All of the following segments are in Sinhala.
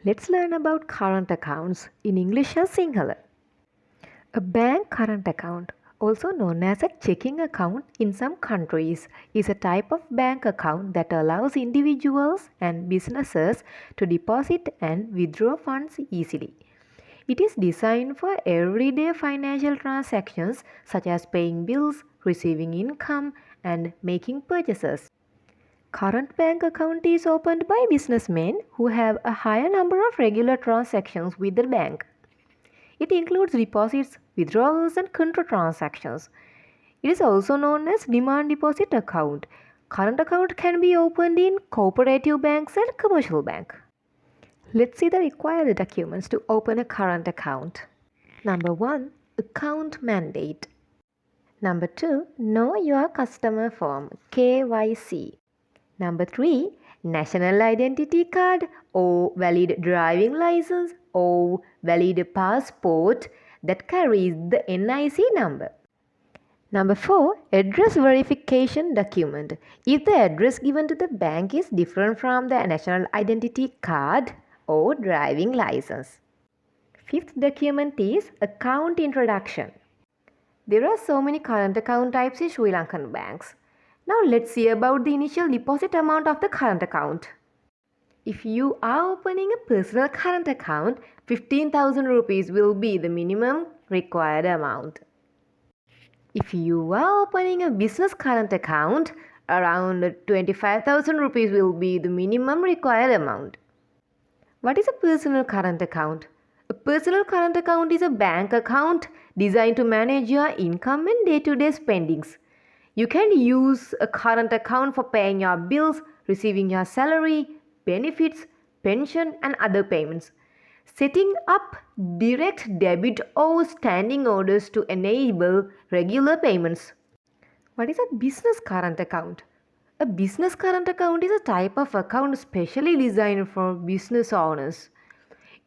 Let's learn about current accounts in English and Sinhala. A bank current account, also known as a checking account in some countries, is a type of bank account that allows individuals and businesses to deposit and withdraw funds easily. It is designed for everyday financial transactions such as paying bills, receiving income, and making purchases. Current bank account is opened by businessmen who have a higher number of regular transactions with the bank. It includes deposits, withdrawals, and contra transactions. It is also known as demand deposit account. Current account can be opened in cooperative banks and commercial bank. Let's see the required documents to open a current account. Number 1. Account mandate. Number 2. Know your customer form KYC. Number 3. National identity card or valid driving license or valid passport that carries the NIC number. Number 4. Address verification document. If the address given to the bank is different from the national identity card or driving license. Fifth document is account introduction. There are so many current account types in Sri Lankan banks. Now let's see about the initial deposit amount of the current account. If you are opening a personal current account, 15,000 rupees will be the minimum required amount. If you are opening a business current account, around 25,000 rupees will be the minimum required amount. What is a personal current account? A personal current account is a bank account designed to manage your income and day-to-day spendings. You can use a current account for paying your bills, receiving your salary, benefits, pension, and other payments. Setting up direct debit or standing orders to enable regular payments. What is a business current account? A business current account is a type of account specially designed for business owners.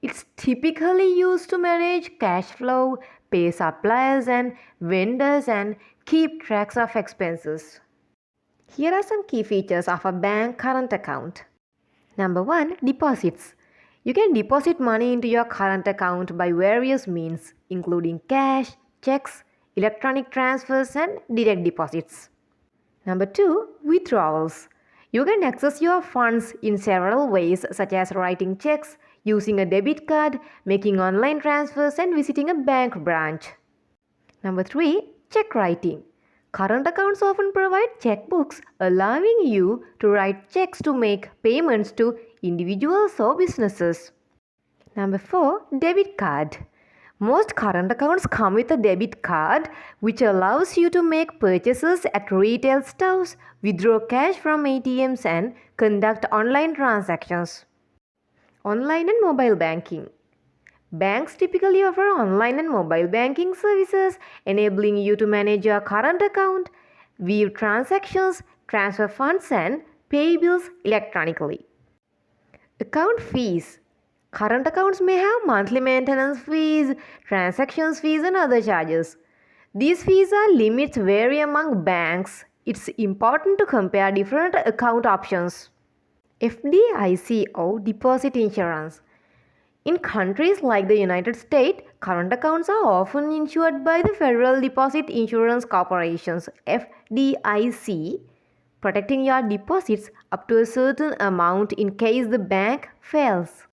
It's typically used to manage cash flow, pay suppliers and vendors, and keep tracks of expenses. Here are some key features of a bank current account. Number 1. Deposits. You can deposit money into your current account by various means, including cash, checks, electronic transfers, and direct deposits. Number 2. Withdrawals. You can access your funds in several ways, such as writing checks, using a debit card, making online transfers, and visiting a bank branch. Number 3. Check writing. Current accounts often provide checkbooks, allowing you to write checks to make payments to individuals or businesses. Number 4. Debit card. Most current accounts come with a debit card, which allows you to make purchases at retail stores, withdraw cash from ATMs, and conduct online transactions. Online and mobile banking. Banks typically offer online and mobile banking services, enabling you to manage your current account, view transactions, transfer funds, and pay bills electronically. Account fees. Current accounts may have monthly maintenance fees, transactions fees, and other charges. These fees or limits vary among banks. It's important to compare different account options. FDIC or deposit insurance. In countries like the United States, current accounts are often insured by the Federal Deposit Insurance Corporations (FDIC), protecting your deposits up to a certain amount in case the bank fails.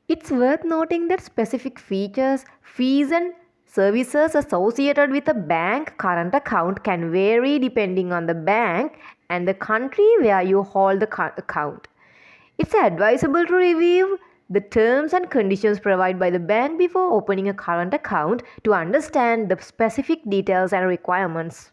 It's worth noting that specific features, fees, and services associated with a bank current account can vary depending on the bank and the country where you hold the account. It's advisable to review the terms and conditions provided by the bank before opening a current account to understand the specific details and requirements.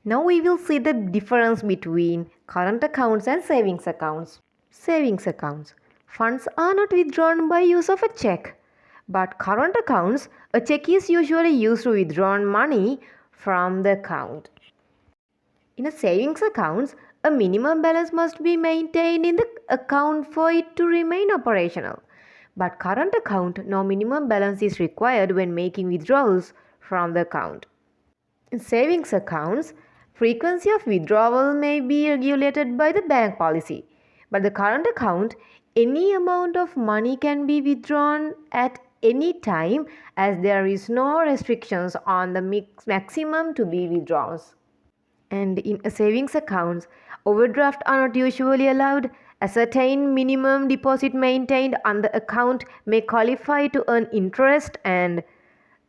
Now we will see the difference between current accounts and savings accounts. Savings accounts. Funds are not withdrawn by use of a check. But current accounts, a check is usually used to withdraw money from the account. In a savings account, a minimum balance must be maintained in the account for it to remain operational. But current account, no minimum balance is required when making withdrawals from the account. In savings accounts, frequency of withdrawal may be regulated by the bank policy. But the current account, any amount of money can be withdrawn at any time as there is no restrictions on the maximum to be withdrawn. And in a savings accounts, overdraft are not usually allowed. A certain minimum deposit maintained on the account may qualify to earn interest, and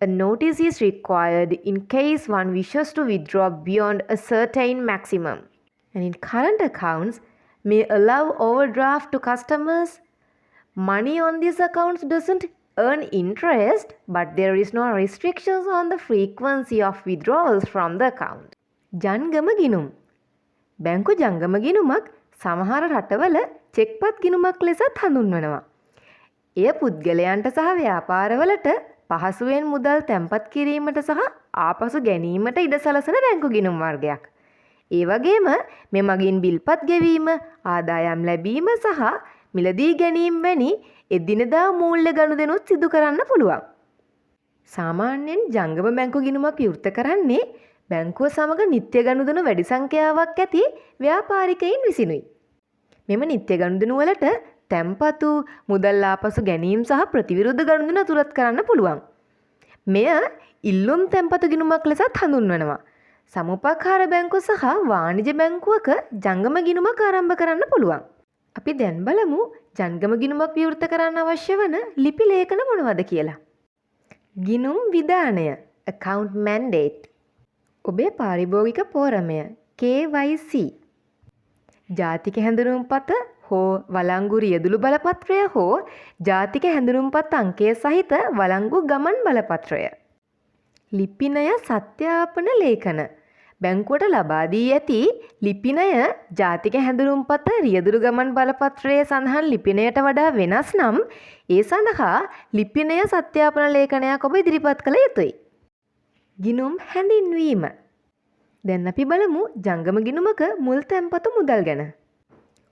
a notice is required in case one wishes to withdraw beyond a certain maximum. And in current accounts, may allow overdraft to customers. Money on these accounts doesn't earn interest, but there is no restrictions on the frequency of withdrawals from the account. ජංගම ගිණුම්. බැංකු ජංගම ගිණුමක් සමහර රටවල චෙක්පත් ගිණුමක් ලෙසත් හඳුන්වනවා. එය පුද්ගලයන්ට සහ ව්‍යාපාරවලට පහසුවෙන් මුදල් තැන්පත් කිරීමට සහ ආපසු ගැනීමට ඉඩ සලසන බැංකු ගිණුම් වර්ගයක්. ඒ වගේම මෙමගින් බිල්පත් ගෙවීම, ආදායම් ලැබීම සහ මිලදී ගැනීම වැනි එදිනෙදා මූල්‍ය ගනුදෙනුත් සිදු කරන්න පුළුවන්. සාමාන්‍යයෙන් ජංගම බැංකු ගිණුමක් විවෘත කරන්නේ බැංකුව සමග නිත්‍ය ගනුදෙනු වැඩි සංඛ්‍යාවක් ඇති ව්‍යාපාරිකයින් විසිනුයි. මෙම නිත්‍ය ගනුදෙනු වලට තැන්පතු, මුදල් ආපසු ගැනීම සහ ප්‍රතිවිරුද්ධ ගනුදෙනු ඇතුළත් කරන්න පුළුවන්. මෙය ඉල්ලුම් තැන්පතු ගිණුමක් ලෙසත් හඳුන්වනවා. සමුපකාර බැංකු සහ වාණිජ බැංකුවක ජංගම ගිණුමක් ආරම්භ කරන්න පුළුවන්. අපි දැන් බලමු ජංගම ගිණුමක් විවෘත කරන්න අවශ්‍ය වන ලිපි ලේඛන මොනවද කියලා. ගිණුම් විධානය account mandate. ඔබේ පාරිභෝගික පෝරමය KYC. ජාතික හැඳුනුම්පත හෝ වළංගු රියදුරු බලපත්‍රය හෝ ජාතික හැඳුනුම්පත් අංකය සහිත වළංගු ගමන් බලපත්‍රය. ලිපිනය සත්‍යාපන ලේඛන. බැංකුවට ලබා දී ඇති ලිපිනය ජාතික හැඳුනුම්පත රියදුරු ගමන් බලපත්‍රයේ සඳහන් ලිපිනයට වඩා වෙනස් නම් ඒ සඳහා ලිපිනය සත්‍යාපන ලේඛනයක් ඔබ ඉදිරිපත් කළ යුතුයි. ගිණුම් හැඳින්වීම. දැන් අපි බලමු ජංගම ගිණුමක මුල් තැන්පතු මුදල් ගැන.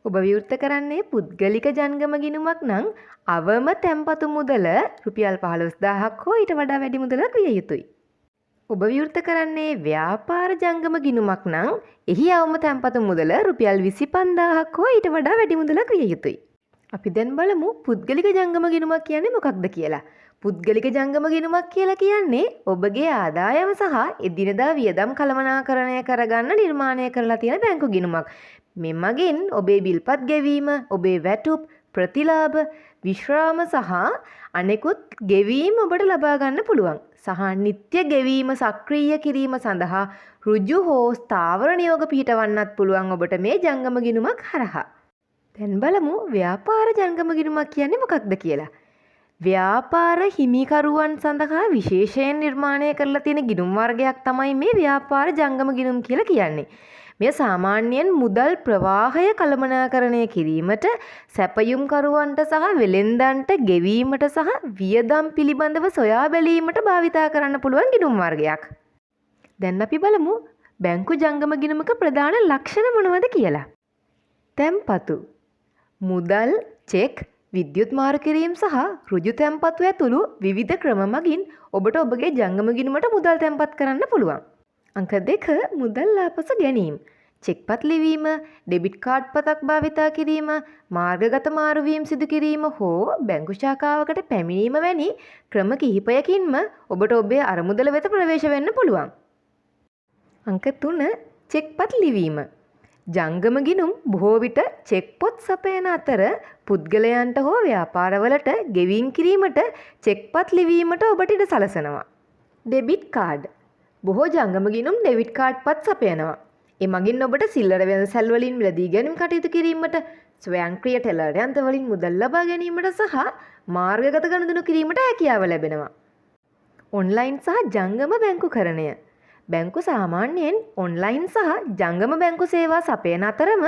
ඔබ විවෘත කරන්නේ පුද්ගලික ජංගම ගිණුමක් නම් අවම තැන්පතු මුදල රුපියල් 15000ක් හෝ ඊට වඩා වැඩි මුදලක් විය යුතුයි. ඔබ විවෘත කරන්නේ ව්‍යාපාර ජංගම ගිණුමක් නම් එහි අවම තැන්පතු මුදල රුපියල් 25000ක් හෝ ඊට වඩා වැඩි මුදලක් විය යුතුයි. අපි දැන් බලමු පුද්ගලික ජංගම ගිණුමක් කියන්නේ මොකක්ද කියලා. පුද්ගලික ජංගම ගිණුමක් කියලා කියන්නේ ඔබගේ ආදායම සහ එදිනෙදා වියදම් කළමනාකරණය කරගන්න නිර්මාණය කරලා තියෙන බැංකු ගිණුමක්. මෙමගින් ඔබේ බිල්පත් ගෙවීම, ඔබේ වැටුප්, ප්‍රතිලාභ, විශ්‍රාම සහ අනෙකුත් ගෙවීම ඔබට ලබා ගන්න පුළුවන්. සහ නිත්‍ය ගෙවීම සක්‍රීය කිරීම සඳහා ඍජු හෝ ස්ථාවර නියෝග පිහිටවන්නත් පුළුවන් ඔබට මේ ජංගම ගිණුමක් හරහා. දැන් බලමු ව්‍යාපාර ජංගම ගිණුමක් කියන්නේ මොකක්ද කියලා. ව්‍යාපාර හිමිකරුවන් සඳහා විශේෂයෙන් නිර්මාණය කරලා තියෙන ගිණුම් වර්ගයක් තමයි මේ ව්‍යාපාර ජංගම ගිණුම් කියලා කියන්නේ. මේ සාමාන්‍යයෙන් මුදල් ප්‍රවාහය කළමනාකරණය කිරීමට, සැපයුම්කරුවන්ට සහ වෙළෙන්දන්ට ගෙවීමට සහ වියදම් පිළිබඳව සොයා බැලීමට භාවිතා කරන්න පුළුවන් ගිණුම් වර්ගයක්. දැන් අපි බලමු බැංකු ජංගම ගිණුමක ප්‍රධාන ලක්ෂණ මොනවද කියලා. තැන්පතු, මුදල්, චෙක්, විද්‍යුත් මාරු කිරීම සහ ඍජු තැන්පතු ඇතුළු විවිධ ක්‍රම මගින් ඔබට ඔබගේ ජංගම ගිණුමට මුදල් තැන්පත් කරන්න පුළුවන්. අංක 2 මුදල් ආපසු ගැනීම. චෙක්පත් ලිවීම, ඩෙබිට් කාඩ් පතක් භාවිතා කිරීම, මාර්ගගත මාරුවීම් සිදු කිරීම හෝ බැංකු ශාඛාවකට පැමිණීම වැනි ක්‍රම කිහිපයකින්ම ඔබට ඔබේ අරමුදල වෙත ප්‍රවේශ වෙන්න පුළුවන්. අංක 3 චෙක්පත් ලිවීම. ජංගම ගිණුම් බොහෝ විට චෙක් පොත් සපයන අතර පුද්ගලයන්ට හෝ ව්‍යාපාරවලට ගෙවීම් කිරීමට චෙක්පත් ලිවීමට ඔබට ඉඩ සලසනවා. Debit card. බොහෝ ජංගම ගිණුම් ඩෙබිට් කාඩ් පත් සපයනවා. ඒ මගින් ඔබට සිල්ලර වෙළඳසැල් වලින් මිලදී ගැනීම කටයුතු කිරීමට, ස්වයංක්‍රීය ටෙලර් යන්ත්‍ර වලින් මුදල් ලබා ගැනීමට සහ මාර්ගගත ගනුදෙනු කිරීමට හැකියාව ලැබෙනවා. ඔන්ලයින් සහ ජංගම බැංකුකරණය. බැංකු සාමාන්‍යයෙන් ඔන්ලයින් සහ ජංගම බැංකු සේවා සපයන අතරම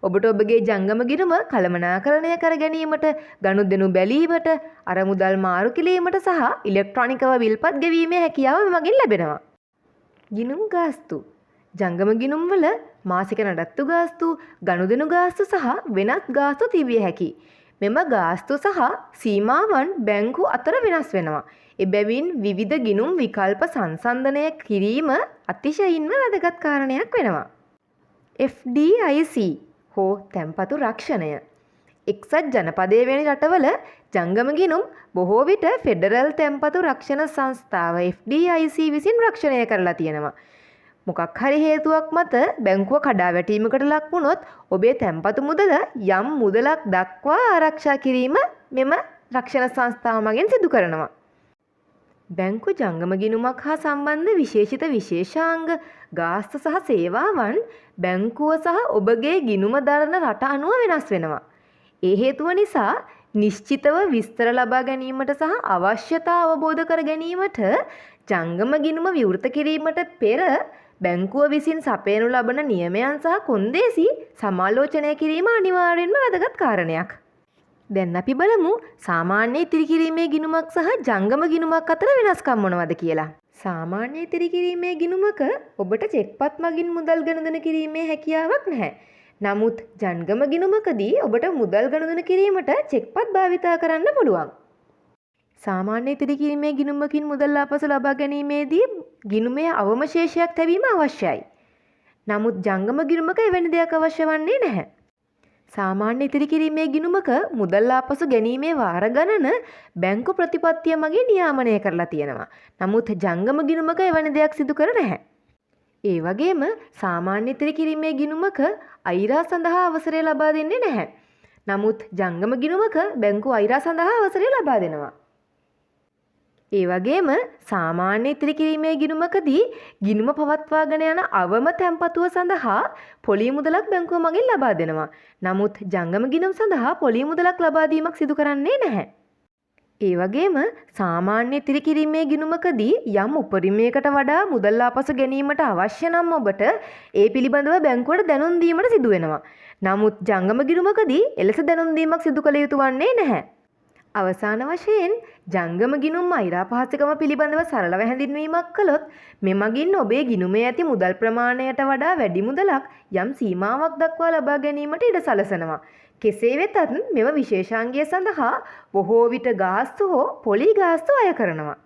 ඔබට ඔබගේ ජංගම ගිණුම කළමනාකරණය කර ගැනීමට, ගනුදෙනු බැලීමට, අරමුදල් මාරු කිරීමට සහ ඉලෙක්ට්‍රොනිකව බිල්පත් ගෙවීමේ හැකියාව මගින් ලැබෙනවා. ගිණුම් ගාස්තු. ජංගම ගිණුම් වල මාසික නඩත්තු ගාස්තු, ගනුදෙනු ගාස්තු සහ වෙනත් ගාස්තු තිබිය හැකියි. මෙම ගාස්තු සහ සීමාවන් බැංකු අතර වෙනස් වෙනවා. එබැවින් විවිධ ගිණුම් විකල්ප සංසන්දනය කිරීම අතිශයින්ම වැදගත් කාරණයක් වෙනවා. FDIC හෝ තැන්පතු රක්ෂණය. එක්සත් ජනපදයේ වැනි රටවල ජංගම ගිණුම් බොහෝ විට ෆෙඩරල් තැන්පතු රක්ෂණ සංස්ථාව FDIC විසින් රක්ෂණය කරලා තියෙනවා. මොකක් හරි හේතුවක් මත බැංකුව කඩා වැටීමකට ලක් වුණොත් ඔබේ තැන්පතු මුදල යම් මුදලක් දක්වා ආරක්ෂා කිරීම මෙම රක්ෂණ සංස්ථාව මගින් සිදු කරනවා. බැංකු ජංගම ගිණුමක් හා සම්බන්ධ විශේෂිත විශේෂාංග ගාස්තු සහ සේවාවන් බැංකුව සහ ඔබගේ ගිණුම දරන රට අනුව වෙනස් වෙනවා. ඒ හේතුව නිසා නිශ්චිතව විස්තර ලබා ගැනීමට සහ අවශ්‍යතා අවබෝධ කර ගැනීමට ජංගම ගිණුම විවෘත කිරීමට පෙර බැංකුව විසින් සපයනු ලබන නියමයන් සහ කොන්දේසි සමාලෝචනය කිරීම අනිවාර්යෙන්ම වැදගත් කාරණයක්. දැන් අපි බලමු සාමාන්‍ය ඉතිරි කිරීමේ ගිණුමක් සහ ජංගම ගිණුමක් අතර වෙනස්කම් මොනවද කියලා. සාමාන්‍ය ඉතිරි කිරීමේ ගිණුමක ඔබට චෙක්පත් මගින් මුදල් ගනුදෙනු කිරීමේ හැකියාවක් නැහැ. නමුත් ජංගම ගිණුමකදී ඔබට මුදල් ගනුදෙනු කිරීමට චෙක්පත් භාවිතා කරන්න පුළුවන්. සාමාන්‍ය ඉතිරි කිරීමේ ගිණුමකින් මුදල් ආපසු ලබා ගැනීමේදී ගිණුමේ අවමශේෂයක් තැබීම අවශ්‍යයි. නමුත් ජංගම ගිණුමක එවැනි දෙයක් අවශ්‍ය වන්නේ නැහැ. සාමාන්‍ය ඉතිරි කිරීමේ ගිණුමක මුදල් ආපසු ගැනීමේ වාර ගණන බැංකු ප්‍රතිපත්තිය මගින් නියාමනය කරලා තියෙනවා. නමුත් ජංගම ගිණුමක එවැනි දෙයක් සිදු කර නැහැ. ඒ වගේම සාමාන්‍ය ඉතිරි කිරීමේ ගිණුමක අයිරා සඳහා අවසරය ලබා දෙන්නේ නැහැ. නමුත් ජංගම ගිණුමක බැංකුව අයිරා සඳහා අවසරය ලබා දෙනවා. ඒ වගේම සාමාන්‍ය ඉතිරි කිරීමේ ගිණුමකදී ගිණුම පවත්වාගෙන යන අවම තැන්පතුව සඳහා පොලී මුදලක් බැංකුව මගින් ලබා දෙනවා. නමුත් ජංගම ගිණුම් සඳහා පොලී මුදලක් ලබා දීමක් සිදු කරන්නේ නැහැ. ඒ වගේම සාමාන්‍ය ඉතිරි කිරීමේ ගිණුමකදී යම් උපරිමයකට වඩා මුදල් ආපසු ගැනීමට අවශ්‍ය නම් ඔබට ඒ පිළිබඳව බැංකුවට දැනුම් දීමට සිදු වෙනවා. නමුත් ජංගම ගිණුමකදී එලෙස දැනුම් දීමක් සිදු කළ යුතු වන්නේ නැහැ. අවසාන වශයෙන් ජංගම ගිණුම් අයිරා පහසුකම පිළිබඳව සරලව හැඳින්වීමක් කළොත් මෙමගින් ඔබේ ගිණුමේ ඇති මුදල් ප්‍රමාණයට වඩා වැඩි මුදලක් යම් සීමාවක් දක්වා ලබා ගැනීමට ඉඩ සලසනවා. කෙසේ වෙතත් මෙම විශේෂාංගය සඳහා බොහෝ විට ගාස්තු හෝ පොලී ගාස්තු අය කරනවා.